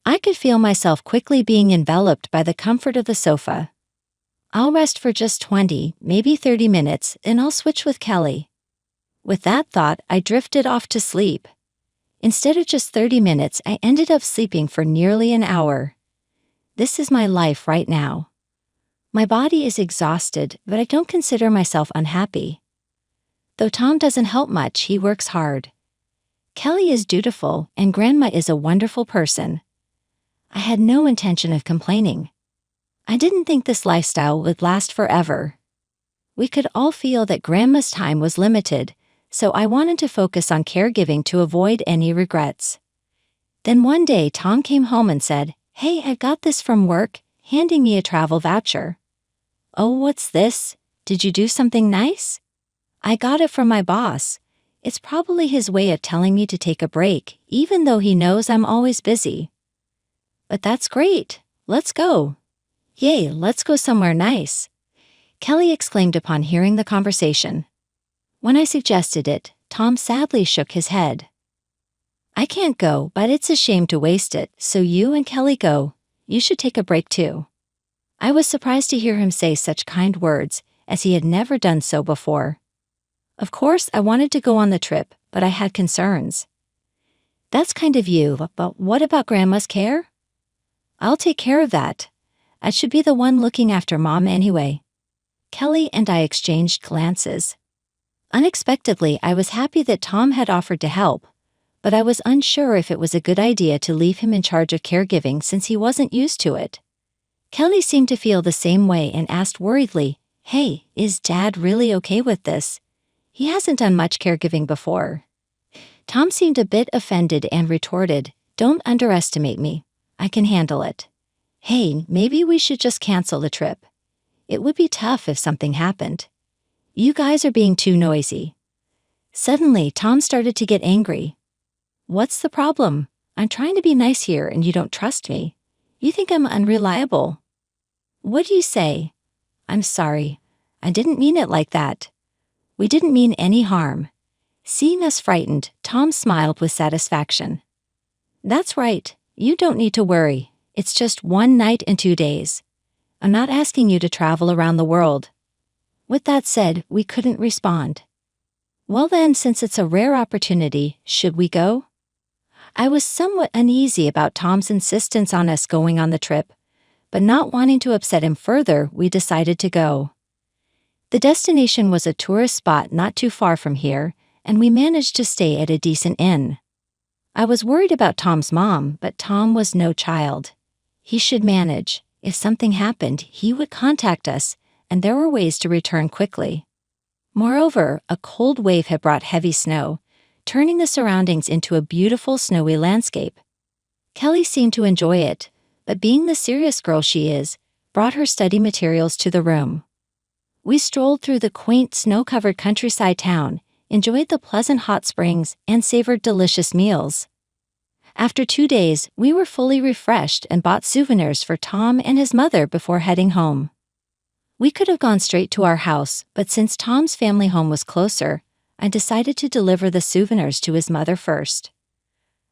I could feel myself quickly being enveloped by the comfort of the sofa. I'll rest for just 20, maybe 30 minutes, and I'll switch with Kelly. With that thought, I drifted off to sleep. Instead of just 30 minutes, I ended up sleeping for nearly an hour. This is my life right now. My body is exhausted, but I don't consider myself unhappy. Though Tom doesn't help much, he works hard. Kelly is dutiful, and Grandma is a wonderful person. I had no intention of complaining. I didn't think this lifestyle would last forever. We could all feel that Grandma's time was limited, so I wanted to focus on caregiving to avoid any regrets. Then one day Tom came home and said, "Hey, I got this from work," handing me a travel voucher. "Oh, what's this? Did you do something nice?" "I got it from my boss. It's probably his way of telling me to take a break, even though he knows I'm always busy." "But that's great. Let's go." "Yay, let's go somewhere nice," Kelly exclaimed upon hearing the conversation. When I suggested it, Tom sadly shook his head. "I can't go, but it's a shame to waste it, so you and Kelly go. You should take a break too." I was surprised to hear him say such kind words, as he had never done so before. Of course, I wanted to go on the trip, but I had concerns. "That's kind of you, but what about Grandma's care?" "I'll take care of that. I should be the one looking after Mom anyway." Kelly and I exchanged glances. Unexpectedly, I was happy that Tom had offered to help, but I was unsure if it was a good idea to leave him in charge of caregiving since he wasn't used to it. Kelly seemed to feel the same way and asked worriedly, "Hey, is Dad really okay with this? He hasn't done much caregiving before." Tom seemed a bit offended and retorted, "Don't underestimate me. I can handle it. Hey, maybe we should just cancel the trip. It would be tough if something happened. You guys are being too noisy." Suddenly, Tom started to get angry. "What's the problem? I'm trying to be nice here and you don't trust me. You think I'm unreliable." "What do you say?" "I'm sorry. I didn't mean it like that. We didn't mean any harm." Seeing us frightened, Tom smiled with satisfaction. "That's right. You don't need to worry. It's just 1 night and 2 days. I'm not asking you to travel around the world." With that said, we couldn't respond. "Well then, since it's a rare opportunity, should we go?" I was somewhat uneasy about Tom's insistence on us going on the trip, but not wanting to upset him further, we decided to go. The destination was a tourist spot not too far from here, and we managed to stay at a decent inn. I was worried about Tom's mom, but Tom was no child. He should manage. If something happened, he would contact us, and there were ways to return quickly. Moreover, a cold wave had brought heavy snow, turning the surroundings into a beautiful snowy landscape. Kelly seemed to enjoy it, but being the serious girl she is, brought her study materials to the room. We strolled through the quaint snow-covered countryside town, enjoyed the pleasant hot springs, and savored delicious meals. After 2 days, we were fully refreshed and bought souvenirs for Tom and his mother before heading home. We could have gone straight to our house, but since Tom's family home was closer, I decided to deliver the souvenirs to his mother first.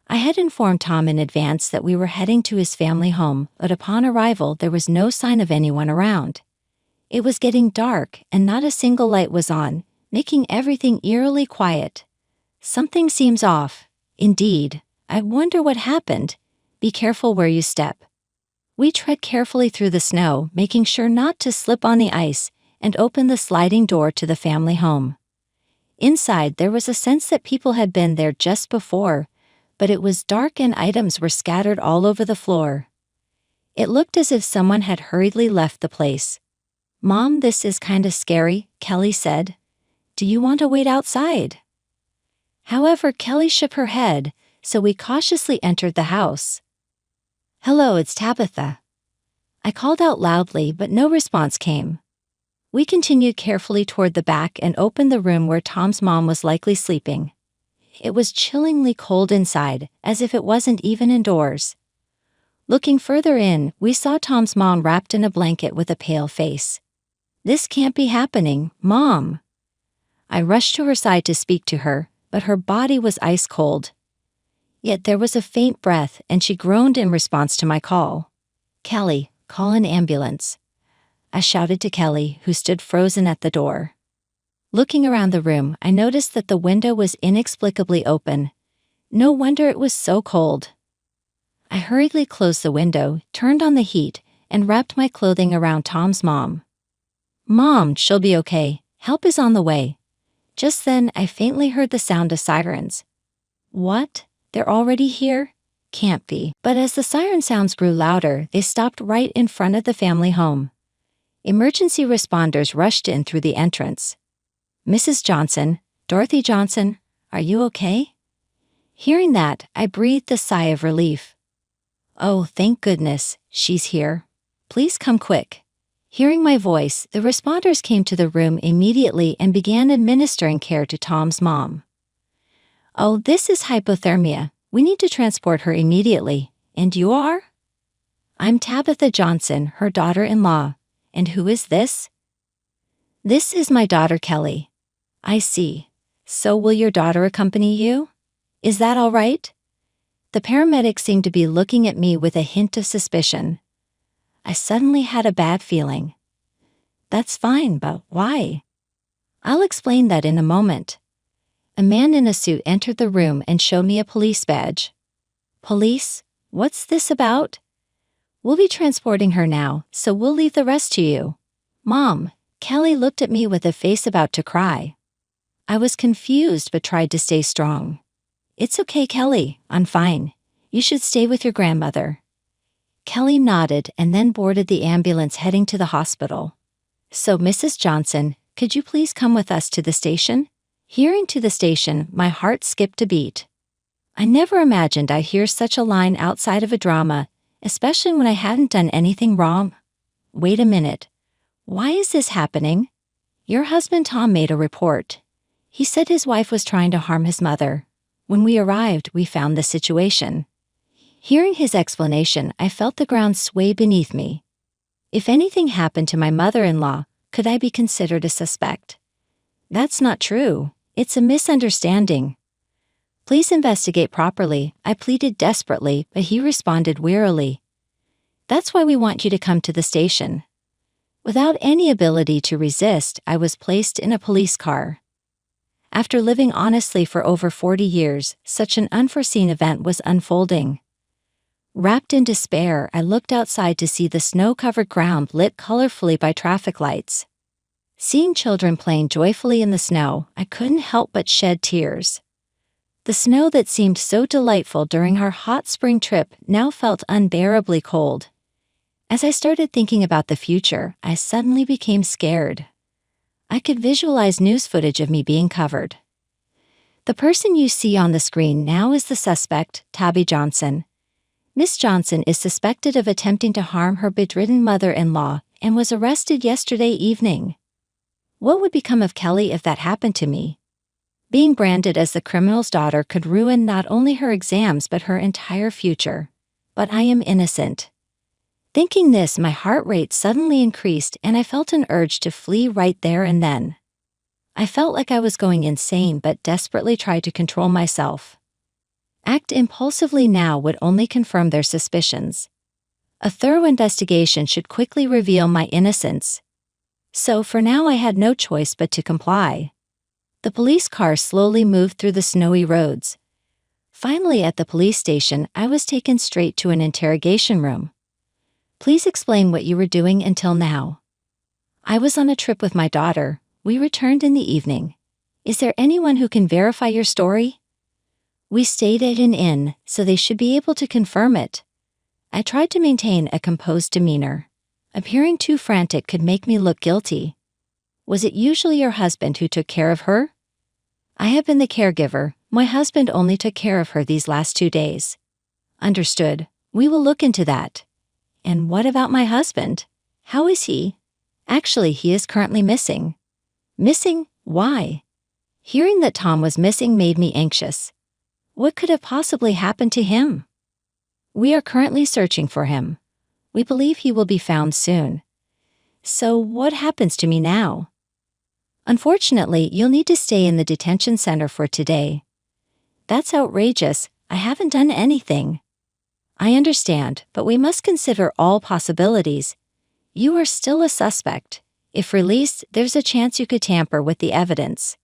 I had informed Tom in advance that we were heading to his family home, but upon arrival there was no sign of anyone around. It was getting dark and not a single light was on, making everything eerily quiet. Something seems off. Indeed. I wonder what happened. Be careful where you step. We tread carefully through the snow, making sure not to slip on the ice, and opened the sliding door to the family home. Inside, there was a sense that people had been there just before, but it was dark and items were scattered all over the floor. It looked as if someone had hurriedly left the place. "Mom, this is kinda scary," Kelly said. "Do you want to wait outside?" However, Kelly shook her head, so we cautiously entered the house. "Hello, it's Tabitha." I called out loudly, but no response came. We continued carefully toward the back and opened the room where Tom's mom was likely sleeping. It was chillingly cold inside, as if it wasn't even indoors. Looking further in, we saw Tom's mom wrapped in a blanket with a pale face. "This can't be happening, Mom." I rushed to her side to speak to her, but her body was ice cold. Yet there was a faint breath and she groaned in response to my call. "Kelly, call an ambulance," I shouted to Kelly, who stood frozen at the door. Looking around the room, I noticed that the window was inexplicably open. No wonder it was so cold. I hurriedly closed the window, turned on the heat, and wrapped my clothing around Tom's mom. "Mom, she'll be okay. Help is on the way." Just then, I faintly heard the sound of sirens. What? They're already here? Can't be. But as the siren sounds grew louder, they stopped right in front of the family home. Emergency responders rushed in through the entrance. "Mrs. Johnson, Dorothy Johnson, are you okay?" Hearing that, I breathed a sigh of relief. "Oh, thank goodness, she's here. Please come quick." Hearing my voice, the responders came to the room immediately and began administering care to Tom's mom. "Oh, this is hypothermia. We need to transport her immediately. And you are?" "I'm Tabitha Johnson, her daughter-in-law. And who is this?" "This is my daughter Kelly." "I see. So will your daughter accompany you? Is that all right?" The paramedic seemed to be looking at me with a hint of suspicion. I suddenly had a bad feeling. "That's fine, but why?" "I'll explain that in a moment." A man in a suit entered the room and showed me a police badge. "Police? What's this about?" "We'll be transporting her now, so we'll leave the rest to you." "Mom," Kelly looked at me with a face about to cry. I was confused but tried to stay strong. "It's okay, Kelly, I'm fine. You should stay with your grandmother." Kelly nodded and then boarded the ambulance heading to the hospital. "So, Mrs. Johnson, could you please come with us to the station?" Hearing "to the station," my heart skipped a beat. I never imagined I'd hear such a line outside of a drama, especially when I hadn't done anything wrong. Wait a minute. Why is this happening? Your husband Tom made a report. He said his wife was trying to harm his mother. When we arrived, we found the situation. Hearing his explanation, I felt the ground sway beneath me. If anything happened to my mother-in-law, could I be considered a suspect? That's not true. It's a misunderstanding. "Please investigate properly," I pleaded desperately, but he responded wearily. "That's why we want you to come to the station." Without any ability to resist, I was placed in a police car. After living honestly for over 40 years, such an unforeseen event was unfolding. Wrapped in despair, I looked outside to see the snow-covered ground lit colorfully by traffic lights. Seeing children playing joyfully in the snow, I couldn't help but shed tears. The snow that seemed so delightful during our hot spring trip now felt unbearably cold. As I started thinking about the future, I suddenly became scared. I could visualize news footage of me being covered. The person you see on the screen now is the suspect, Tabby Johnson. Miss Johnson is suspected of attempting to harm her bedridden mother-in-law and was arrested yesterday evening. What would become of Kelly if that happened to me? Being branded as the criminal's daughter could ruin not only her exams but her entire future. But I am innocent. Thinking this, my heart rate suddenly increased and I felt an urge to flee right there and then. I felt like I was going insane but desperately tried to control myself. Act impulsively now would only confirm their suspicions. A thorough investigation should quickly reveal my innocence. So for now I had no choice but to comply. The police car slowly moved through the snowy roads. Finally at the police station, I was taken straight to an interrogation room. "Please explain what you were doing until now." "I was on a trip with my daughter. We returned in the evening." "Is there anyone who can verify your story?" "We stayed at an inn, so they should be able to confirm it." I tried to maintain a composed demeanor. Appearing too frantic could make me look guilty. "Was it usually your husband who took care of her?" "I have been the caregiver. My husband only took care of her these last 2 days." "Understood. We will look into that." "And what about my husband? How is he?" "Actually, he is currently missing." "Missing? Why?" Hearing that Tom was missing made me anxious. What could have possibly happened to him? "We are currently searching for him. We believe he will be found soon." "So what happens to me now?" "Unfortunately, you'll need to stay in the detention center for today." "That's outrageous. I haven't done anything. I understand, but we must consider all possibilities. You are still a suspect. If released, there's a chance you could tamper with the evidence.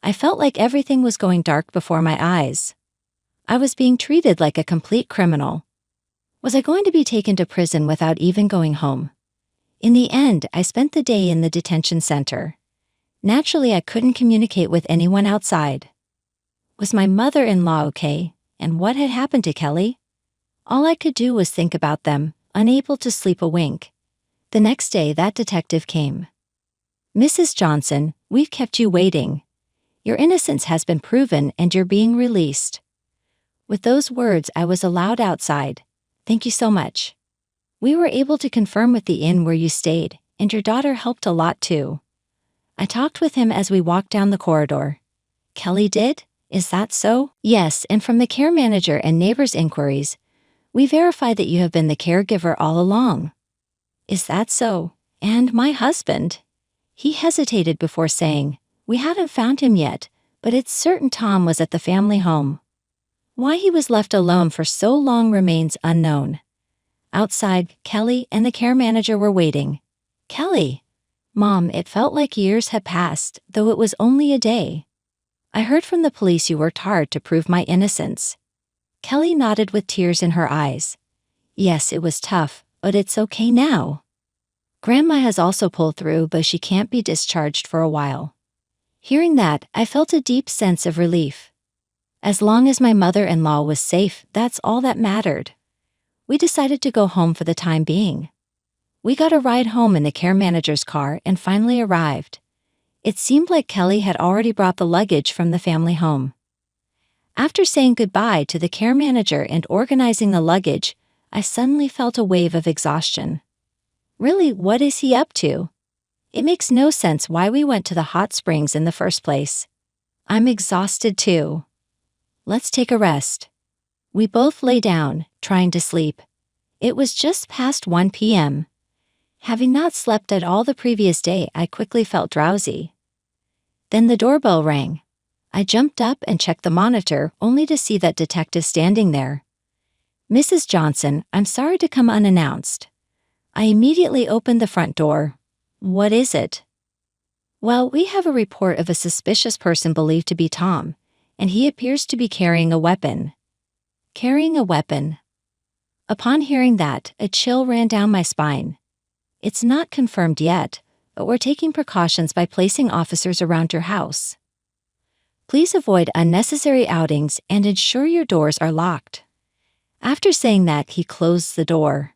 I felt like everything was going dark before my eyes. I was being treated like a complete criminal. Was I going to be taken to prison without even going home? In the end, I spent the day in the detention center. Naturally, I couldn't communicate with anyone outside. Was my mother-in-law okay? And what had happened to Kelly? All I could do was think about them, unable to sleep a wink. The next day, that detective came. "Mrs. Johnson, we've kept you waiting. Your innocence has been proven and you're being released." With those words, I was allowed outside. "Thank you so much. We were able to confirm with the inn where you stayed, and your daughter helped a lot too." I talked with him as we walked down the corridor. "Kelly did? Is that so?" "Yes, and from the care manager and neighbors' inquiries, we verify that you have been the caregiver all along." "Is that so? And my husband?" He hesitated before saying, "We haven't found him yet, but it's certain Tom was at the family home. Why he was left alone for so long remains unknown." Outside, Kelly and the care manager were waiting. "Kelly." "Mom, it felt like years had passed, though it was only a day. I heard from the police you worked hard to prove my innocence." Kelly nodded with tears in her eyes. "Yes, it was tough, but it's okay now. Grandma has also pulled through, but she can't be discharged for a while." Hearing that, I felt a deep sense of relief. As long as my mother-in-law was safe, that's all that mattered. We decided to go home for the time being. We got a ride home in the care manager's car and finally arrived. It seemed like Kelly had already brought the luggage from the family home. After saying goodbye to the care manager and organizing the luggage, I suddenly felt a wave of exhaustion. Really, what is he up to? It makes no sense why we went to the hot springs in the first place. I'm exhausted too. Let's take a rest. We both lay down, trying to sleep. It was just past 1 p.m. Having not slept at all the previous day, I quickly felt drowsy. Then the doorbell rang. I jumped up and checked the monitor, only to see that detective standing there. "Mrs. Johnson, I'm sorry to come unannounced." I immediately opened the front door. "What is it?" "Well, we have a report of a suspicious person believed to be Tom, and he appears to be carrying a weapon." Carrying a weapon. Upon hearing that, a chill ran down my spine. "It's not confirmed yet, but we're taking precautions by placing officers around your house. Please avoid unnecessary outings and ensure your doors are locked." After saying that, he closed the door.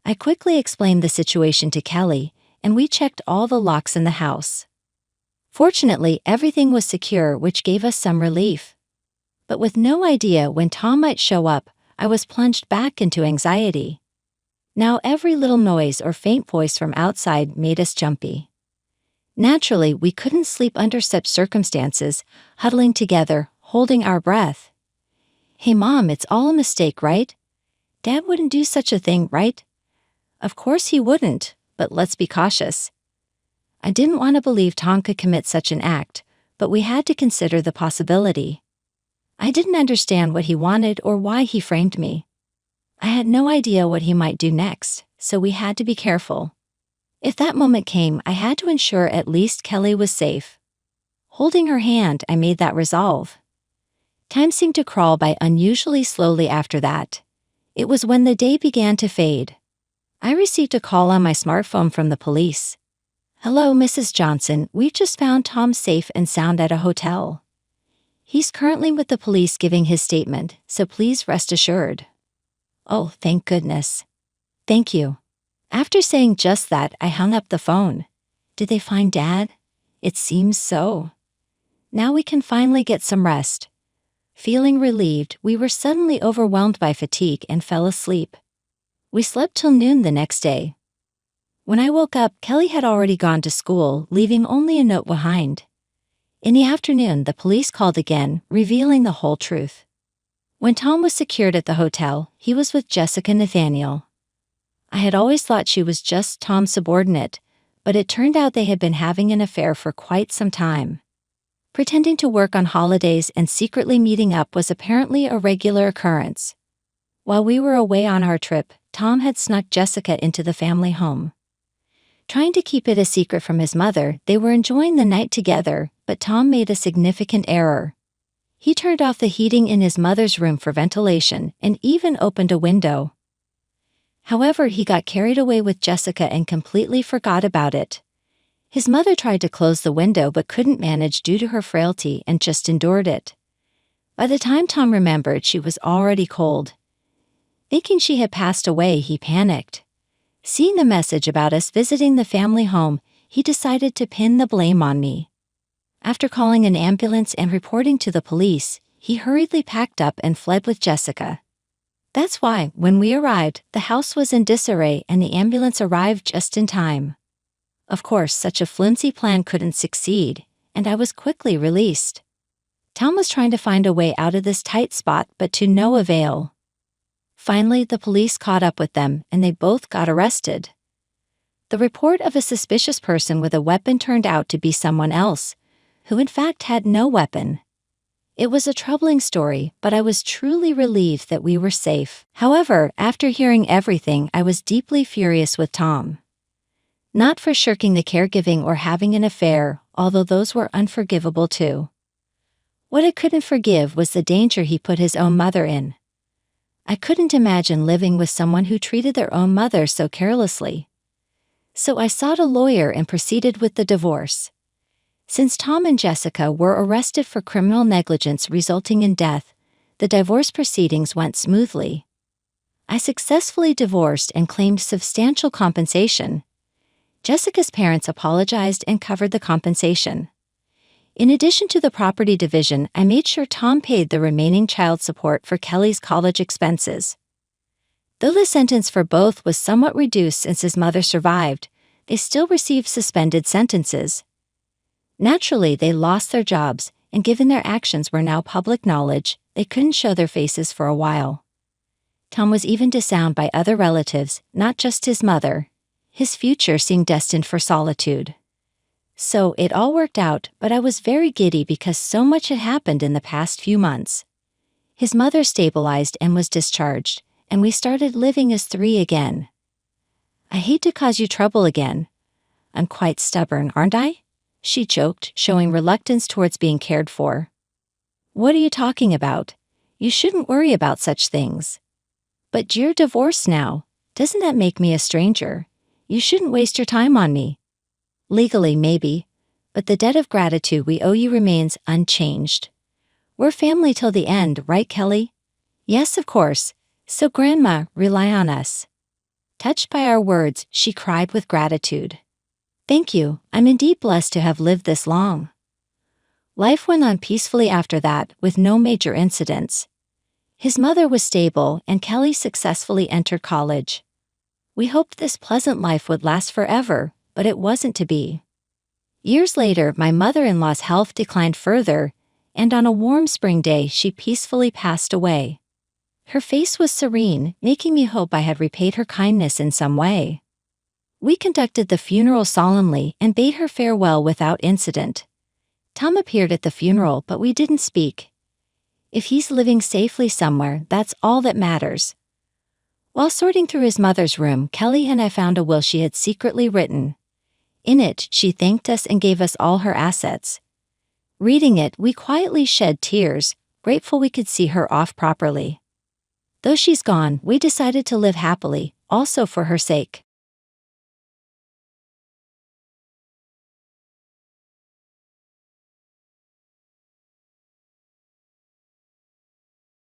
I quickly explained the situation to Kelly, and we checked all the locks in the house. Fortunately, everything was secure, which gave us some relief. But with no idea when Tom might show up, I was plunged back into anxiety. Now every little noise or faint voice from outside made us jumpy. Naturally, we couldn't sleep under such circumstances, huddling together, holding our breath. "Hey Mom, it's all a mistake, right? Dad wouldn't do such a thing, right?" Of course he wouldn't, but let's be cautious. I didn't want to believe Tom could commit such an act, but we had to consider the possibility. I didn't understand what he wanted or why he framed me. I had no idea what he might do next, so we had to be careful. If that moment came, I had to ensure at least Kelly was safe. Holding her hand, I made that resolve. Time seemed to crawl by unusually slowly after that. It was when the day began to fade. I received a call on my smartphone from the police. "Hello, Mrs. Johnson, we just found Tom safe and sound at a hotel. He's currently with the police giving his statement, so please rest assured." Oh, thank goodness. "Thank you." After saying just that, I hung up the phone. Did they find Dad? It seems so. Now we can finally get some rest. Feeling relieved, we were suddenly overwhelmed by fatigue and fell asleep. We slept till noon the next day. When I woke up, Kelly had already gone to school, leaving only a note behind. In the afternoon, the police called again, revealing the whole truth. When Tom was secured at the hotel, he was with Jessica Nathaniel. I had always thought she was just Tom's subordinate, but it turned out they had been having an affair for quite some time. Pretending to work on holidays and secretly meeting up was apparently a regular occurrence. While we were away on our trip, Tom had snuck Jessica into the family home. Trying to keep it a secret from his mother, they were enjoying the night together, but Tom made a significant error. He turned off the heating in his mother's room for ventilation and even opened a window. However, he got carried away with Jessica and completely forgot about it. His mother tried to close the window but couldn't manage due to her frailty and just endured it. By the time Tom remembered, she was already cold. Thinking she had passed away, he panicked. Seeing the message about us visiting the family home, he decided to pin the blame on me. After calling an ambulance and reporting to the police, he hurriedly packed up and fled with Jessica. That's why, when we arrived, the house was in disarray and the ambulance arrived just in time. Of course, such a flimsy plan couldn't succeed, and I was quickly released. Tom was trying to find a way out of this tight spot, but to no avail. Finally, the police caught up with them, and they both got arrested. The report of a suspicious person with a weapon turned out to be someone else, who in fact had no weapon. It was a troubling story, but I was truly relieved that we were safe. However, after hearing everything, I was deeply furious with Tom. Not for shirking the caregiving or having an affair, although those were unforgivable too. What I couldn't forgive was the danger he put his own mother in. I couldn't imagine living with someone who treated their own mother so carelessly. So I sought a lawyer and proceeded with the divorce. Since Tom and Jessica were arrested for criminal negligence resulting in death, the divorce proceedings went smoothly. I successfully divorced and claimed substantial compensation. Jessica's parents apologized and covered the compensation. In addition to the property division, I made sure Tom paid the remaining child support for Kelly's college expenses. Though the sentence for both was somewhat reduced since his mother survived, they still received suspended sentences. Naturally, they lost their jobs, and given their actions were now public knowledge, they couldn't show their faces for a while. Tom was even disowned by other relatives, not just his mother. His future seemed destined for solitude. So it all worked out, but I was very giddy because so much had happened in the past few months. His mother stabilized and was discharged, and we started living as three again. I hate to cause you trouble again. I'm quite stubborn, aren't I? She joked, showing reluctance towards being cared for. What are you talking about? You shouldn't worry about such things. But you're divorced now. Doesn't that make me a stranger? You shouldn't waste your time on me. Legally, maybe, but the debt of gratitude we owe you remains unchanged. We're family till the end, right, Kelly? Yes, of course. So Grandma, rely on us. Touched by our words, she cried with gratitude. Thank you, I'm indeed blessed to have lived this long. Life went on peacefully after that, with no major incidents. His mother was stable, and Kelly successfully entered college. We hoped this pleasant life would last forever, but it wasn't to be. Years later, my mother-in-law's health declined further, and on a warm spring day she peacefully passed away. Her face was serene, making me hope I had repaid her kindness in some way. We conducted the funeral solemnly and bade her farewell without incident. Tom appeared at the funeral, but we didn't speak. If he's living safely somewhere, that's all that matters. While sorting through his mother's room, Kelly and I found a will she had secretly written. In it, she thanked us and gave us all her assets. Reading it, we quietly shed tears, grateful we could see her off properly. Though she's gone, we decided to live happily, also for her sake.